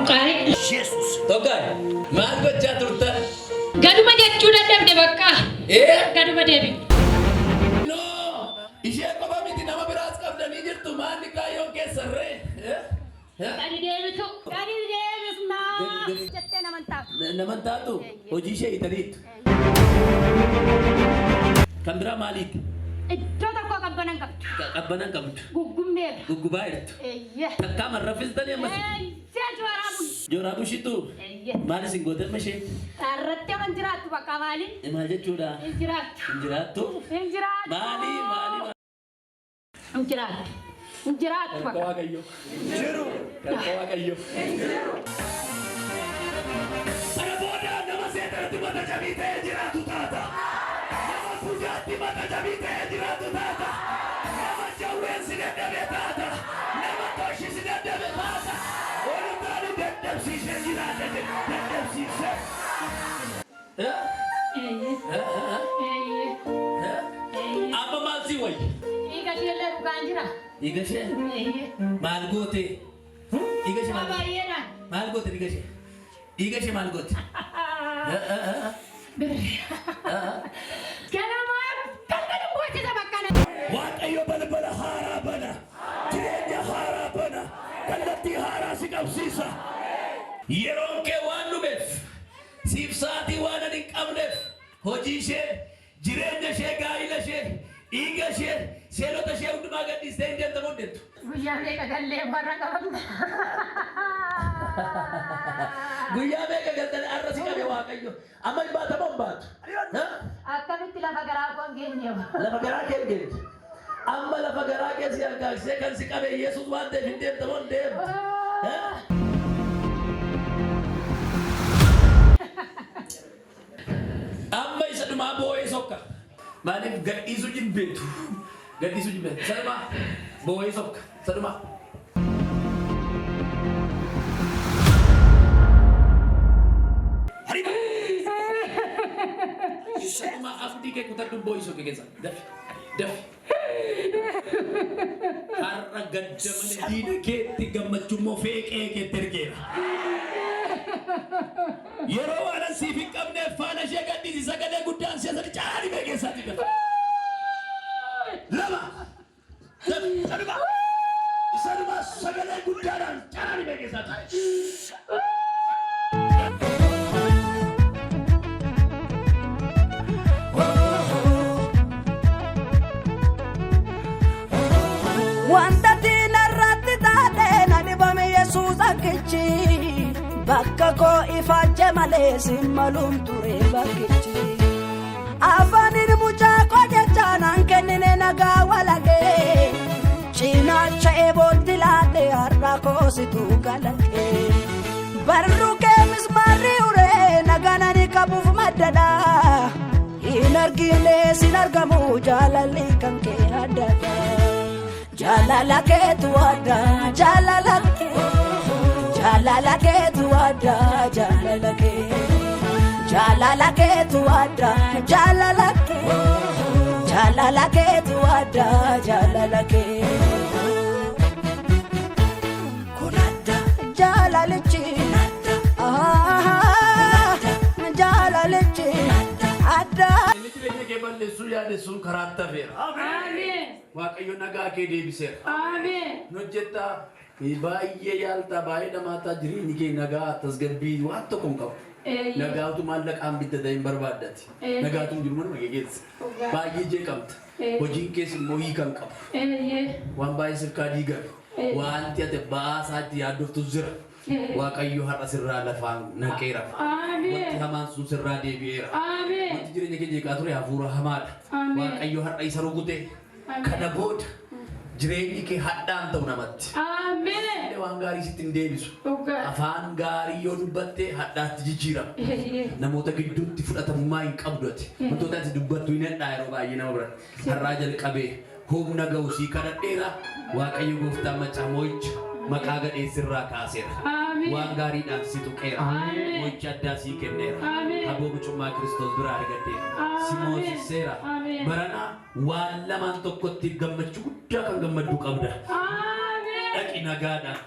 Tokai. Jesus. Tokai. Maal gochaa turta? Gaduma jechuudha dhabde bakka. Gaduma deebi. No. Ishee qofa miti nama biraas qabdanii jirtu maalli kaayyoon keessarree? Gadi deebitu. Gadi deebis naa. Jettee naman taatu. Naman taatu hojii ishee italiitu. Kan biraa maaliiti? Iddoo tokko qabbanan qabdu. Qabbanan qabdu. Guggumbeera. Guggubaa jedhtu. Takkaa rafistanii ammas. Jooramu. Jooramu shitu. Maali sin goote mashee? Irratti aman jiraattu bakka maali? Maal jechuudha? Injiraattu. Injiraattu? Injiraattu. Maali? Injiraattu. Injiraattu bakka. Kan Waaqayyo. Jiru. Kan Waaqayyo. Ana booda nama seetarratti mata jabii ta'ee jiraatu taata. Nama fujaatti mata jabii ta'ee jiraatu taata. Nama jawween si dadhabe taata. Nama toshi si dadhabe taata. Walumaani dadhabsiisee jiraata dadhabsiisee. Amma maal si wayyi? Dhiigasheellee dhugaan jira. Dhiigashee? Maal goote? Dhiigashee maal goote? Baay'eedhaan. Maal goote dhiigashee? Dhiigashee maal goote? Ganamaa galgala boocisa bakkana. Waaqayyo balbala haaraa bana. Jireenya haaraa bana. Kallattii haaraa si qabsiisa. Yeroon kee waan dhumeef, siif sa'aatii waan ani hin qabneef, hojii ishee, jireenya ishee, gaa'ila ishee, dhiiga ishee, seelota ishee hundumaa gadhiistee hin deemtamu hin deemtu. Guyyaa meeqa gallee warra qabamna. Guyyaa meeqa galtanii har'a si qabe Waaqayyo. Amma hin baatamu hin baatu. Akkamitti lafa garaa koo hin geenyeef. Lafa garaa kee hin geenye. Amma lafa garaa kee si argaagsee kan si qabe Yesuus waan ta'eef hin deemtamu hin deemu. Amma isa dhumaa boo'ee sokka. Maaliif gadhiisuu jibbeetu? Gadhiisuu jibbeetu. Saduma boo'ee sokka. Saduma. Saduma abdii kee kutadhu boo'ee sokka keessa. Dafi. Dafi. Har'a gaddamanii diina keetti gammachuu moo feeqee keetti ergeera. Yeroo waan siif hin qabneef faana ishee gadhiisi sagalee guddaan siyaasatti caalaanii beekeessaatti galu. Lama. Saduma. Saduma sagalee guddaadhaan caalaanii beekeessaatti. Wanta diinarratti taatee na dhibame Yesuus akkichi. Bakka koo ifaajje malee simmaluun ture bakkichi. Afaanin mucaa koo jechaan an kennine nagaa walagee. Cinaacha eebootti laadhee har'a koositu galagee. Barruu kee mismaarri uree naganani qabuuf maddadha. Hin argine sin argamu jaalalli kan kee addadha. Jaalala keetu adda jaalala kee. Jaalala keetu adda jaalala kee. Jaalala keetu adda jaalala kee. Jaalala keetu adda jaalala kee. Kun adda jaalalichi. Jaalalichi adda. Inni jireenya kee balleessuu yaadessuun karaa tafeera. Ameen. Waaqayyo nagaa kee deebiseera. Ameen. Hojjettaa baay'ee yaaltaa baay'ee dhamaataa jireenyi kee nagaa tasgabbii waan tokko hin qabu. Nagaatu maallaqaan bitatee hin barbaaddati. Nagaatu hin jiru mana geessa. Baay'ee jeeqamta. Hojiin keessa immoo hiikan qabu. Waan baay'ee sirkaa diigame. Wanti ati baasaatti yaaddoftu jira. Waaqayyo har'a sirraa lafaan naqeera. Wanti hamaan sun sirraa deebi'eera. Wanti jireenya kee jeeqaa ture hafuura hamaadha. Waaqayyo har'a isa rukute. Kana booda jireenyi kee hadhaan ta'u namatti. Waan gaarii sitti hin deebisu. Afaan gaarii yoo dubbatte hadhaatti jijjiirama. Namoota gidduutti fudhatamummaa hin qabdu ati. Wantoota ati dubbattu hin hadhaa yeroo baay'ee nama bira. Har'aa jalqabee humna ga'u sii kadhadheera. Waaqayyo gooftaa macaa moo'icha maqaa gadheessirraa kaaseera. Waan gaariidhaan si tuqeera. Moo'icha addaa sii kenneera. Aboo bucummaa Kiristoos biraa argadheera. Si moosiseera. Baranaa waan lamaan tokkotti gammachuu guddaa kan gammaddu qabda. Dhaqi nagaadhaan.